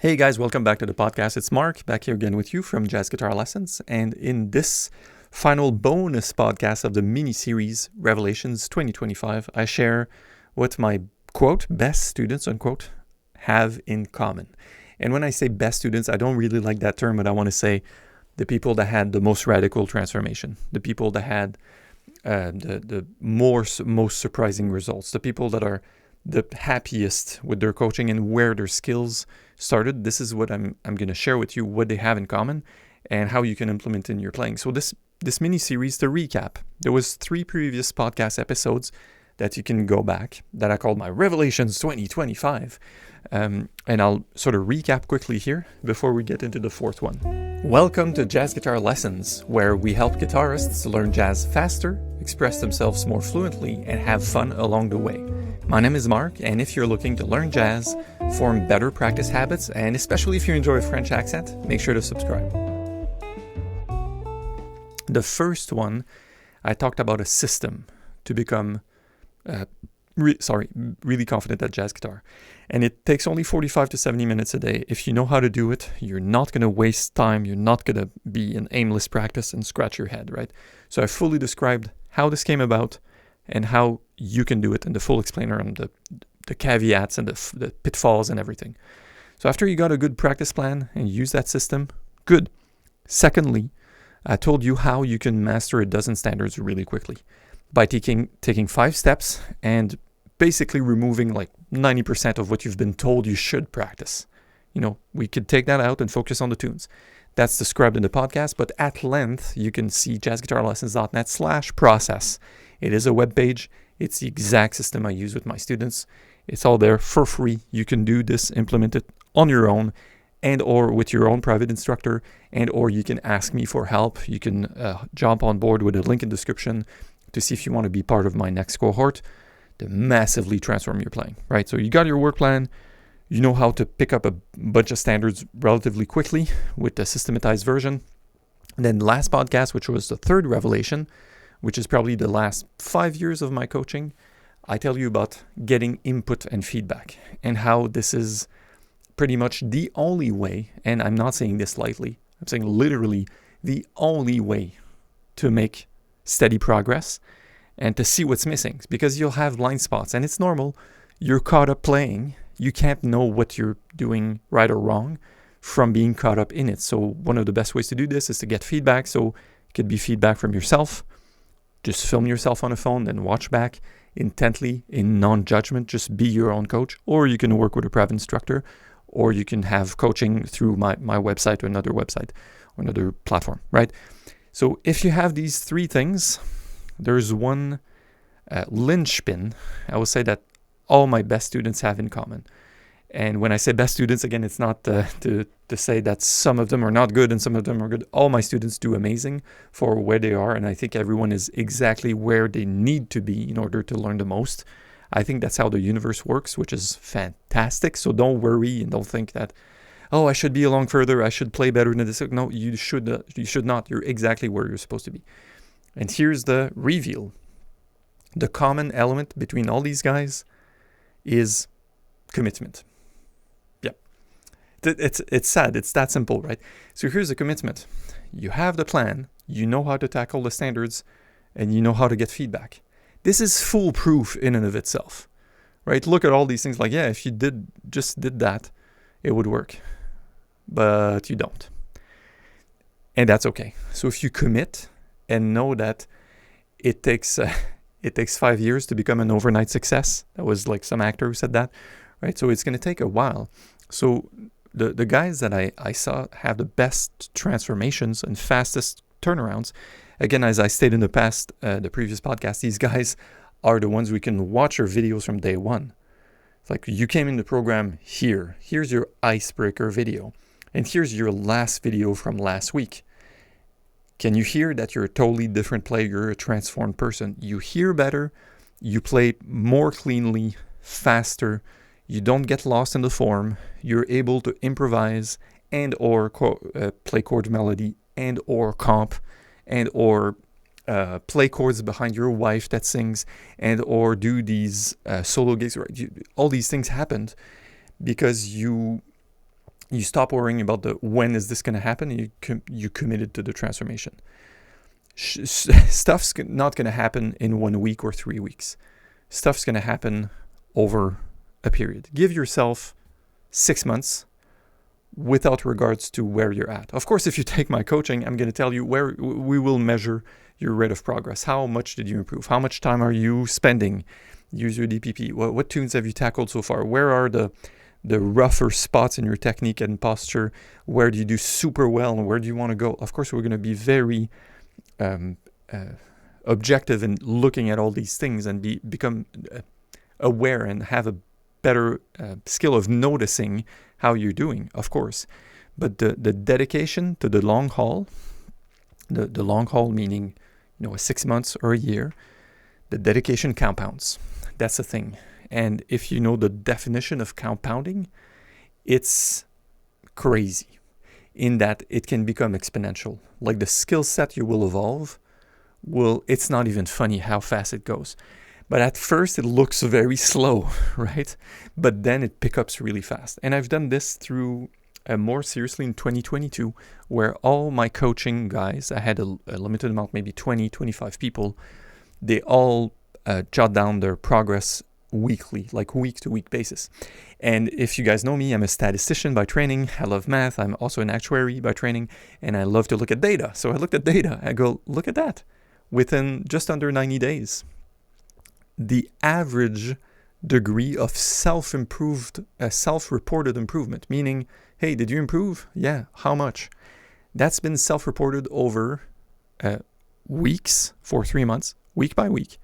Hey guys, welcome back to the podcast. It's Mark back here again with you from Jazzguar Lessons. And in this final bonus podcast of the mini-series Revelations 2025, I share what my, quote, best students, unquote, have in common. And when I say best students, I don't really like that term, but I want to say the people that had the most radical transformation, the people that had the most surprising results, the people that are the happiest with their coaching and where their skills started. This is what I'm going to share with you, what they have in common and how you can implement in your playing. So this mini series, to recap, there was 3 previous podcast episodes that you can go back that I called my Revelations 2025. And I'll sort of recap quickly here before we get into the 4th one. Welcome to Jazzguar Lessons, where we help guitarists learn jazz faster, express themselves more fluently, and have fun along the way. My name is Mark, and if you're looking to learn jazz, form better practice habits, and especially if you enjoy a French accent, make sure to subscribe. The first one, I talked about a system to become really confident at jazz guitar. And it takes only 45 to 70 minutes a day. If you know how to do it, you're not going to waste time. You're not going to be in aimless practice and scratch your head, right? So I fully described how this came about and how you can do it in the full explainer and the caveats and the pitfalls and everything. So after you got a good practice plan and use that system, good. Secondly, I told you how you can master a dozen standards really quickly by taking 5 steps and basically removing like 90% of what you've been told you should practice. You know, we could take that out and focus on the tunes. That's described in the podcast, but at length, you can see jazzguitarlessons.net/process. It is a web page. It's the exact system I use with my students. It's all there for free. You can do this, implement it on your own and or with your own private instructor, and or you can ask me for help. You can jump on board with a link in the description to see if you want to be part of my next cohort to massively transform your playing, right? So you got your work plan. You know how to pick up a bunch of standards relatively quickly with the systematized version. And then last podcast, which was the 3rd revelation, which is probably the last 5 years of my coaching, I tell you about getting input and feedback and how this is pretty much the only way, and I'm not saying this lightly, I'm saying literally the only way to make steady progress and to see what's missing, because you'll have blind spots and it's normal. You're caught up playing. You can't know what you're doing right or wrong from being caught up in it. So one of the best ways to do this is to get feedback. So it could be feedback from yourself. Just film yourself on a phone, then watch back intently in non-judgment. Just be your own coach. Or you can work with a private instructor, or you can have coaching through my website or another website or another platform, right? So if you have these 3 things, there's one linchpin I will say that all my best students have in common. And when I say best students, again, it's not to say that some of them are not good and some of them are good. All my students do amazing for where they are, and I think everyone is exactly where they need to be in order to learn the most. I think that's how the universe works, which is fantastic. So don't worry and don't think that, oh, I should be along further, I should play better than this. No, you should not. You're exactly where you're supposed to be. And here's the reveal. The common element between all these guys is commitment. Yeah. It's sad. It's that simple, right? So here's the commitment. You have the plan. You know how to tackle the standards, and you know how to get feedback. This is foolproof in and of itself, right? Look at all these things like, yeah, if you just did that, it would work. But you don't. And that's okay. So if you commit and know that it takes 5 years to become an overnight success. That was like some actor who said that, right? So it's going to take a while. So the guys that I saw have the best transformations and fastest turnarounds. Again, as I stated in the previous podcast, these guys are the ones we can watch our videos from day one. It's like you came in the program here. Here's your icebreaker video. And here's your last video from last week. Can you hear that you're a totally different player? You're a transformed person. You hear better. You play more cleanly, faster. You don't get lost in the form. You're able to improvise and or play chord melody and or comp and or play chords behind your wife that sings and or do these solo gigs. Right? All these things happened because you You stop worrying about the when is this going to happen, and you committed to the transformation. Stuff's not going to happen in 1 week or 3 weeks. Stuff's going to happen over a period. Give yourself 6 months without regards to where you're at. Of course, if you take my coaching, I'm going to tell you where we will measure your rate of progress. How much did you improve? How much time are you spending? Use your DPP. What tunes have you tackled so far? Where are the rougher spots in your technique and posture? Where do you do super well and where do you want to go? Of course, we're going to be very objective in looking at all these things and become aware and have a better skill of noticing how you're doing, of course. But the dedication to the long haul, the long haul meaning, 6 months or a year, the dedication compounds. That's the thing. And if you know the definition of compounding, it's crazy in that it can become exponential. Like the skill set you will evolve, it's not even funny how fast it goes. But at first it looks very slow, right? But then it picks up really fast. And I've done this through more seriously in 2022, where all my coaching guys, I had a limited amount, maybe 20, 25 people, they all jot down their progress weekly, like week-to-week basis. And if you guys know me, I'm a statistician by training. I love math. I'm also an actuary by training, and I love to look at data. So I looked at data. I go, look at that. Within just under 90 days, the average degree of self-reported improvement, meaning, hey, did you improve? Yeah. How much? That's been self-reported over weeks for 3 months, week by week.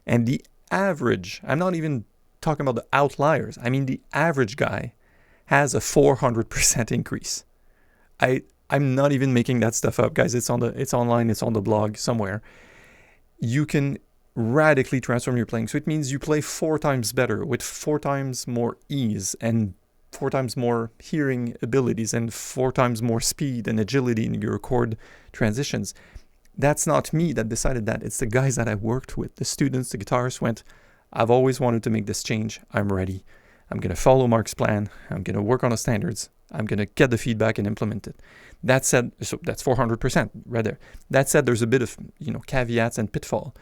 And the average, I'm not even talking about the outliers, I mean the average guy has a 400% increase. I'm not even making that stuff up, guys. It's online, it's on the blog somewhere. You can radically transform your playing. So it means you play 4 times better with 4 times more ease and 4 times more hearing abilities and 4 times more speed and agility in your chord transitions. That's not me that decided that. It's the guys that I worked with. The students, the guitarists went, I've always wanted to make this change. I'm ready. I'm going to follow Mark's plan. I'm going to work on the standards. I'm going to get the feedback and implement it. That said, so that's 400% right there. That said, there's a bit of, caveats and pitfall.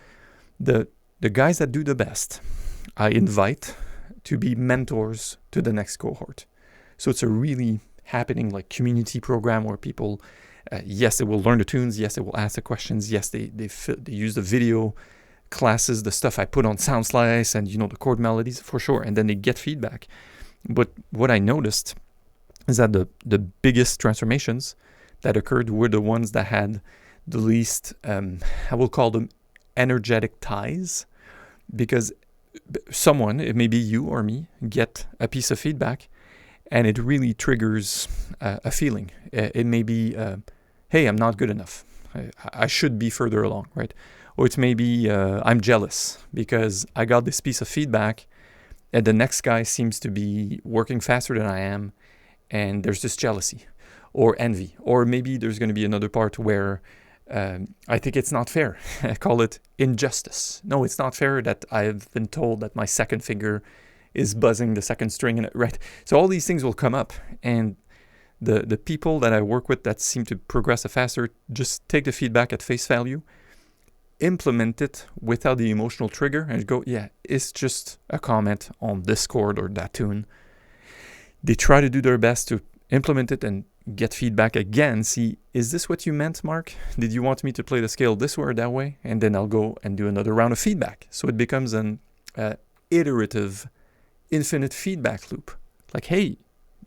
The guys that do the best, I invite to be mentors to the next cohort. So it's a really happening like community program where people, yes, they will learn the tunes. Yes, they will ask the questions. Yes, they use the video classes, the stuff I put on SoundSlice and, the chord melodies for sure. And then they get feedback. But what I noticed is that the biggest transformations that occurred were the ones that had the least, I will call them energetic ties, because someone, it may be you or me, get a piece of feedback and it really triggers a feeling. It may be, hey, I'm not good enough. I should be further along, right? Or it may be, I'm jealous because I got this piece of feedback and the next guy seems to be working faster than I am, and there's this jealousy or envy. Or maybe there's going to be another part where I think it's not fair. I call it injustice. No, it's not fair that I've been told that my second finger is buzzing the second string, right? So all these things will come up, and the people that I work with that seem to progress faster just take the feedback at face value, implement it without the emotional trigger, and go, yeah, it's just a comment on this chord or that tune. They try to do their best to implement it and get feedback again. See, is this what you meant, Mark? Did you want me to play the scale this way or that way? And then I'll go and do another round of feedback. So it becomes an iterative, infinite feedback loop. Like, hey,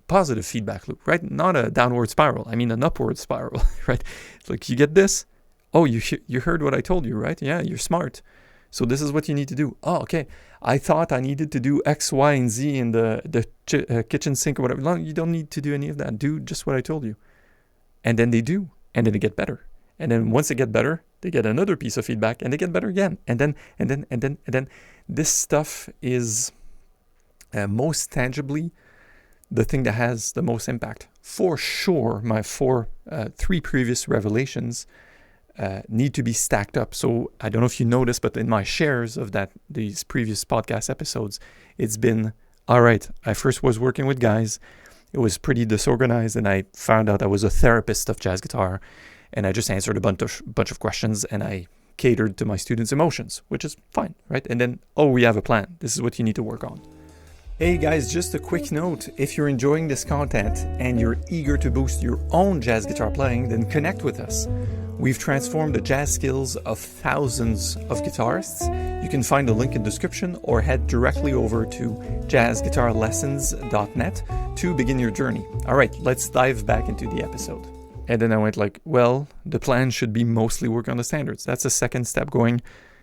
positive feedback loop, right? Not a downward spiral. I mean an upward spiral, right? It's like, you get this? Oh, you heard what I told you, right? Yeah, you're smart. So this is what you need to do. Oh, okay. I thought I needed to do X, Y, and Z in the kitchen sink or whatever. No, you don't need to do any of that. Do just what I told you. And then they do. And then they get better. And then once they get better, they get another piece of feedback and they get better again. And then this stuff is most tangibly the thing that has the most impact. For sure, my 3 previous revelations need to be stacked up. So I don't know if you noticed, but in my shares of these previous podcast episodes, it's been, all right, I first was working with guys. it was pretty disorganized, and I found out I was a therapist of jazz guitar, and I just answered a bunch of questions, and I catered to my students' emotions, which is fine, right? And then, we have a plan. This is what you need to work on. Hey guys, just a quick note. If you're enjoying this content and you're eager to boost your own jazz guitar playing, then connect with us. We've transformed the jazz skills of thousands of guitarists. You can find the link in the description or head directly over to jazzguarlessons.net to begin your journey. All right, let's dive back into the episode. And then I went the plan should be mostly work on the standards. That's the second step, going,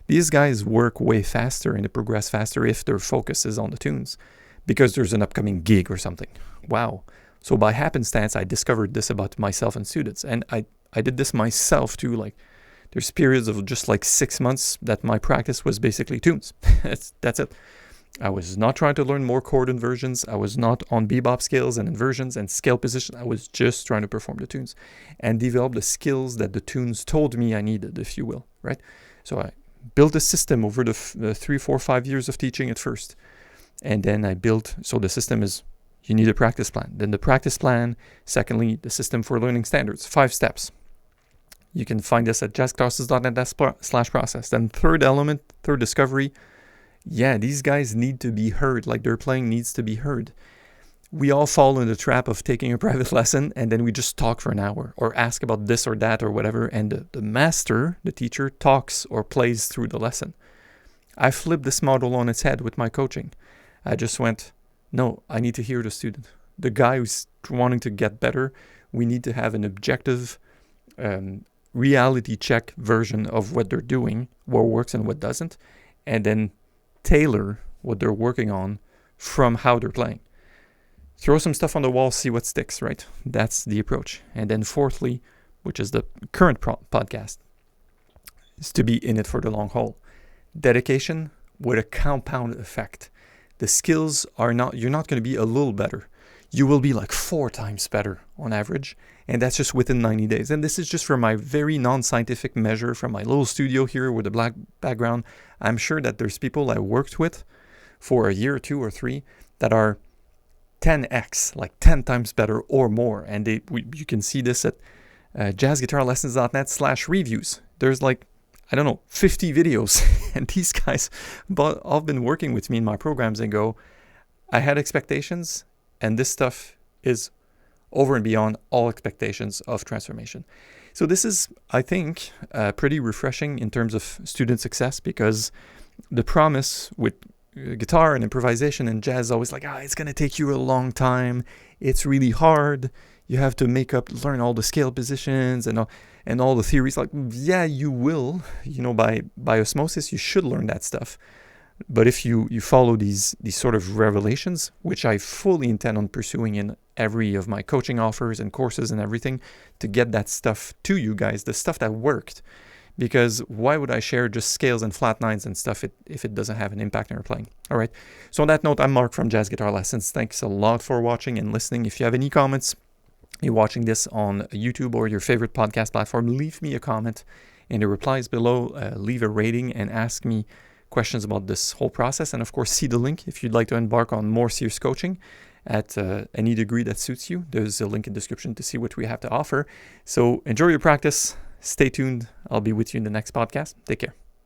these guys work way faster and they progress faster if their focus is on the tunes, because there's an upcoming gig or something. Wow. So by happenstance, I discovered this about myself and students. And I did this myself too. There's periods of just 6 months that my practice was basically tunes. That's it. I was not trying to learn more chord inversions. I was not on bebop scales and inversions and scale position. I was just trying to perform the tunes and develop the skills that the tunes told me I needed, if you will, right? So I built a system over the 3, 4, 5 years of teaching at first. And then so the system is, you need a practice plan. Then the practice plan, secondly, the system for learning standards, 5 steps. You can find us at jazzclasses.net/process. Then third element, third discovery, these guys need to be heard, their playing needs to be heard. We all fall in the trap of taking a private lesson and then we just talk for an hour or ask about this or that or whatever, and the master, the teacher, talks or plays through the lesson. I flipped this model on its head with my coaching. I just went, no, I need to hear the student. The guy who's wanting to get better, we need to have an objective reality check version of what they're doing, what works and what doesn't, and then tailor what they're working on from how they're playing. Throw some stuff on the wall, see what sticks, right? That's the approach. And then fourthly, which is the current podcast, is to be in it for the long haul. Dedication with a compound effect. The skills you're not going to be a little better. You will be 4 times better on average. And that's just within 90 days. And this is just from my very non-scientific measure from my little studio here with a black background. I'm sure that there's people I worked with for a year, 2 or 3 that are 10x, 10 times better or more. And you can see this at jazzguarlessons.net/reviews. There's 50 videos. And these guys all been working with me in my programs and go, I had expectations, and this stuff is over and beyond all expectations of transformation. So this is, I think, pretty refreshing in terms of student success, because the promise with guitar and improvisation and jazz is always it's going to take you a long time. It's really hard. You have to learn all the scale positions and all the theories. You will, by osmosis, you should learn that stuff. But if you follow these sort of revelations, which I fully intend on pursuing in every of my coaching offers and courses and everything, to get that stuff to you guys, the stuff that worked. Because why would I share just scales and flat nines and stuff if it doesn't have an impact on your playing? All right. So on that note, I'm Mark from Jazz Guitar Lessons. Thanks a lot for watching and listening. If you have any comments, you're watching this on YouTube or your favorite podcast platform, leave me a comment in the replies below, leave a rating and ask me questions about this whole process. And of course, see the link if you'd like to embark on more serious coaching at any degree that suits you. There's a link in the description to see what we have to offer. So enjoy your practice. Stay tuned. I'll be with you in the next podcast. Take care.